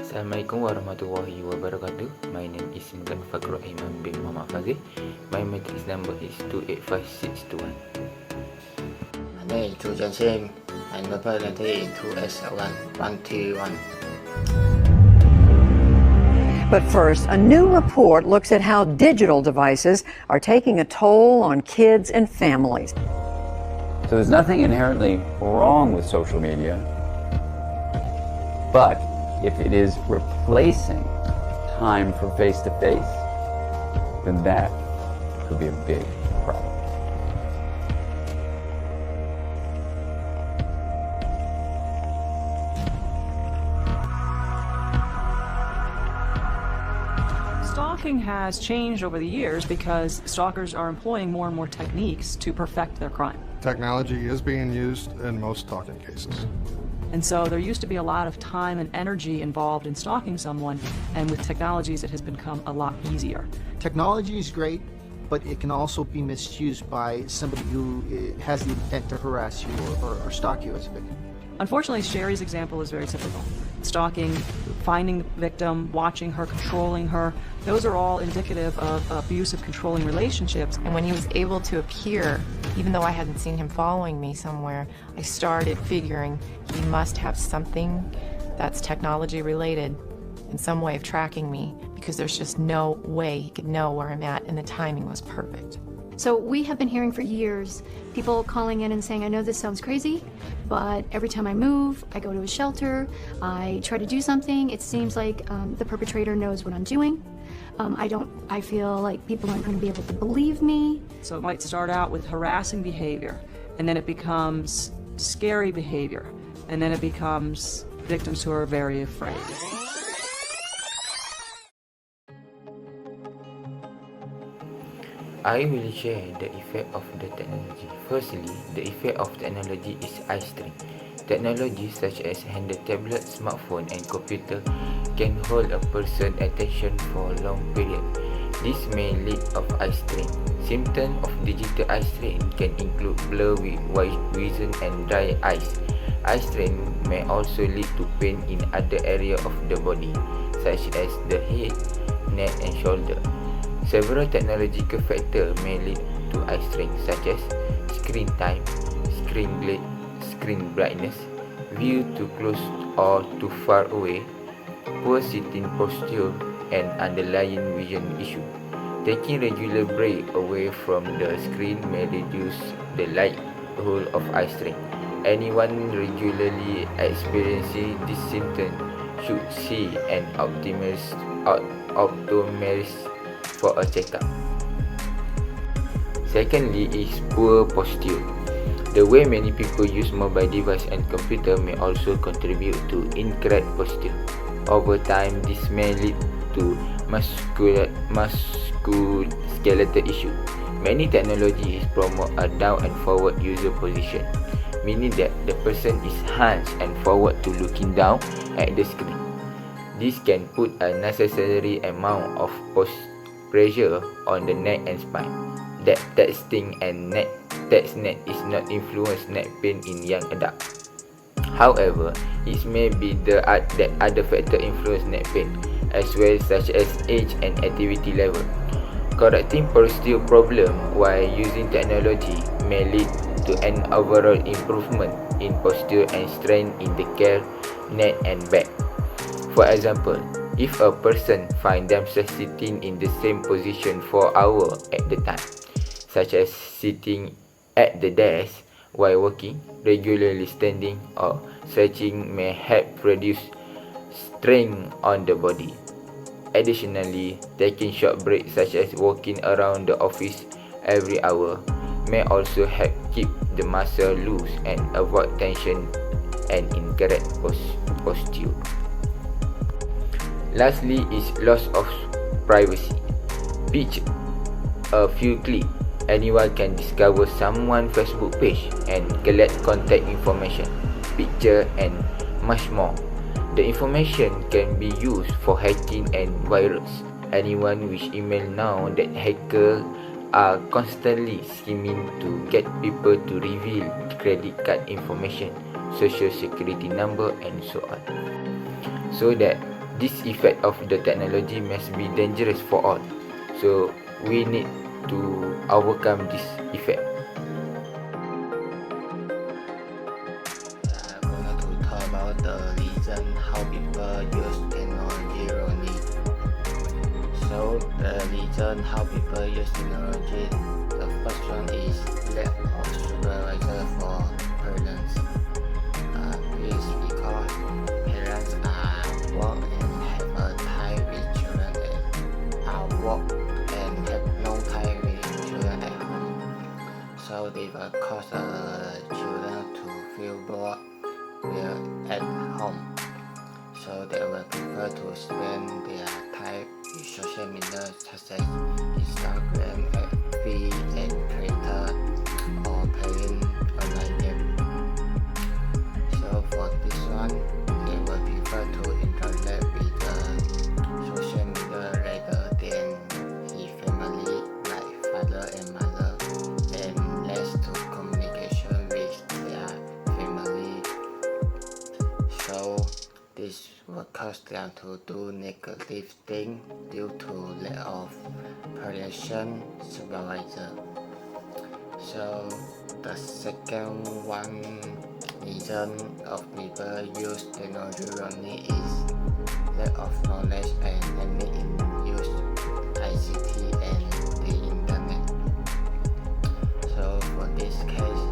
Assalamualaikum warahmatullahi wabarakatuh. My name is MEGAT FAKHRUL AIMAN bin MOHAMAD FADZIL. My matrix number is 285621. My name is Jian. My number is 2S121. But first, a new report looks at how digital devices are taking a toll on kids and families. So there's nothing inherently wrong with social media, but if it is replacing time for face-to-face, then that could be a big problem. Stalking has changed over the years because stalkers are employing more and more techniques to perfect their crime. Technology is being used in most stalking cases. And so there used to be a lot of time and energy involved in stalking someone, and with technologies it has become a lot easier. Technology is great, but it can also be misused by somebody who has the intent to harass you or stalk you as a victim. Unfortunately, Sherry's example is very typical. Stalking, finding the victim, watching her, controlling her, those are all indicative of abusive, controlling relationships. And when he was able to appear, even though I hadn't seen him following me somewhere, I started figuring he must have something that's technology related in some way of tracking me, because there's just no way he could know where I'm at, and the timing was perfect. So we have been hearing for years people calling in and saying, I know this sounds crazy, but every time I move, I go to a shelter, I try to do something, it seems like the perpetrator knows what I'm doing. I feel like people aren't going to be able to believe me. So it might start out with harassing behavior, and then it becomes scary behavior, and then it becomes victims who are very afraid. I will share the effect of the technology. Firstly, the effect of technology is eye strain. Technology such as handheld tablet, smartphone and computer can hold a person's attention for a long period. This may lead to eye strain. Symptoms of digital eye strain can include blurry vision and dry eyes. Eye strain may also lead to pain in other areas of the body, such as the head, neck and shoulder. Several technological factors may lead to eye strain, such as screen time, screen brightness, view too close or too far away, poor sitting posture, and underlying vision issue. Taking regular break away from the screen may reduce the likelihood of eye strain. Anyone regularly experiencing this symptom should see an optometrist for a checkup. Secondly is poor posture. The way many people use mobile device and computer may also contribute to incorrect posture. Over time, this may lead to musculoskeletal issue. Many technologies promote a down and forward user position, meaning that the person is hunched and forward to looking down at the screen. This can put a necessary amount of pressure on the neck and spine. That texting and text net is not influence neck pain in young adults. However, it may be that other factors influence neck pain as well, such as age and activity level. Correcting posture problem while using technology may lead to an overall improvement in posture and strength in the neck and back. For example, if a person finds themselves sitting in the same position for hours at the time, such as sitting at the desk while working, regularly standing or stretching may help reduce strain on the body. Additionally, taking short breaks such as walking around the office every hour may also help keep the muscle loose and avoid tension and incorrect posture. Lastly is loss of privacy. Pitch a few clicks, anyone can discover someone's Facebook page and collect contact information, picture and much more. The information can be used for hacking and virus. Anyone with email now that hackers are constantly scheming to get people to reveal credit card information, social security number and so on, so that this effect of the technology must be dangerous for all. So we need to overcome this effect. I'm going to talk about the reason how people use technology wrongly. So the reason how people use technology, the first one is lack of supervisor for parents. This is because parents are work and have a time with children and are work and have no time with children at home. So they will cause children to feel bored at home. So they will prefer to spend their time with social media such as Instagram, FB, and Twitter, or playing online games. So for this one, they will prefer to interact with the social media rather than his family like father and mother, and less to communication with their family. So this will cause them to do negative things due to lack of parental supervisor. So the second one reason of people use technology wrongly is lack of knowledge and technique in use ICT and the internet. So for this case,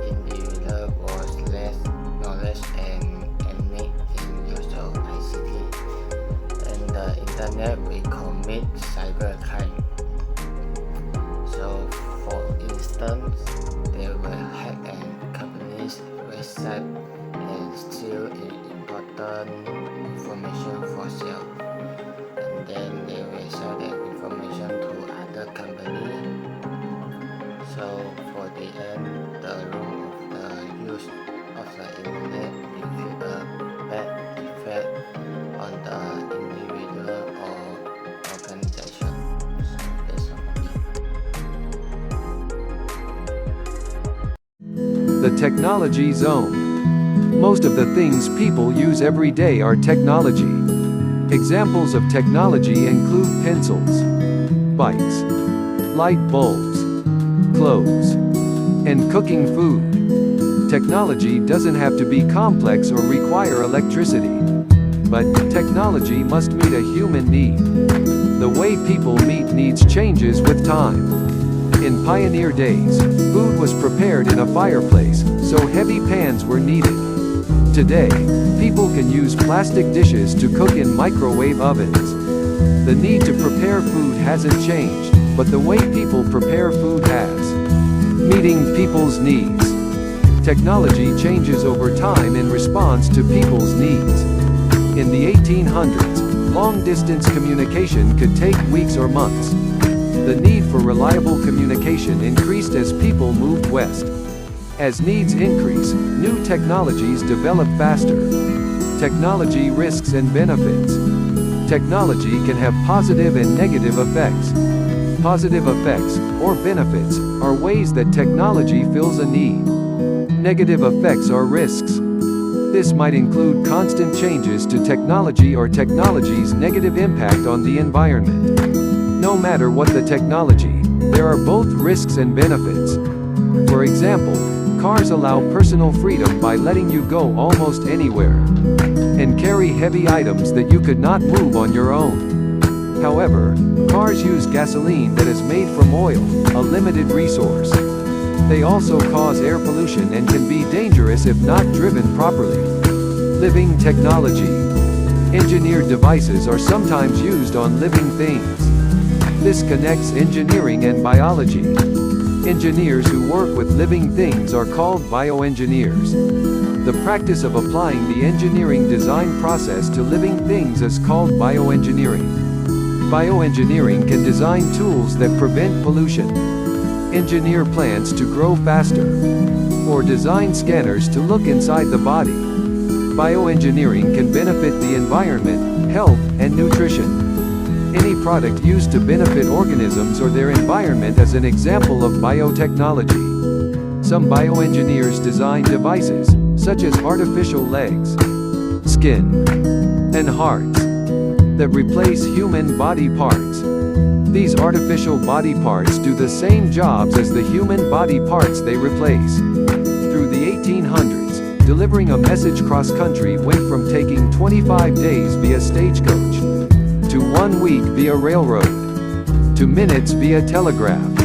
individual was less knowledge and technique in use of ICT, and the internet will commit cybercrime. So for instance, they will hack a company's website and steal important information for sale, and then they will sell that information to other companies. So for the end, the rule of the use of the internet will have a bad effect on the individual or organization. So that's all for me. The technology zone. Most of the things people use every day are technology. Examples of technology include pencils, bikes, light bulbs, clothes, and cooking food. Technology doesn't have to be complex or require electricity, but technology must meet a human need. The way people meet needs changes with time. In pioneer days, food was prepared in a fireplace, so heavy pans were needed. Today, people can use plastic dishes to cook in microwave ovens. The need to prepare food hasn't changed, but the way people prepare food has. Meeting people's needs. Technology changes over time in response to people's needs. In the 1800s, long-distance communication could take weeks or months. The need for reliable communication increased as people moved west. As needs increase, new technologies develop faster. Technology risks and benefits. Technology can have positive and negative effects. Positive effects, or benefits, are ways that technology fills a need. Negative effects are risks. This might include constant changes to technology or technology's negative impact on the environment. No matter what the technology, there are both risks and benefits. For example, cars allow personal freedom by letting you go almost anywhere and carry heavy items that you could not move on your own. However, cars use gasoline that is made from oil, a limited resource. They also cause air pollution and can be dangerous if not driven properly. Living technology. Engineered devices are sometimes used on living things. This connects engineering and biology. Engineers who work with living things are called bioengineers. The practice of applying the engineering design process to living things is called bioengineering. Bioengineering can design tools that prevent pollution, engineer plants to grow faster, or design scanners to look inside the body. Bioengineering can benefit the environment, health, and nutrition. Any product used to benefit organisms or their environment is an example of biotechnology. Some bioengineers design devices, such as artificial legs, skin, and hearts that replace human body parts. These artificial body parts do the same jobs as the human body parts they replace. Through the 1800s, delivering a message cross-country went from taking 25 days via stagecoach, to 1 week via railroad, to minutes via telegraph.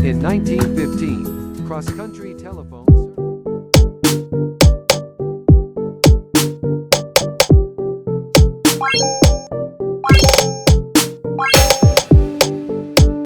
In 1915, cross-country telephone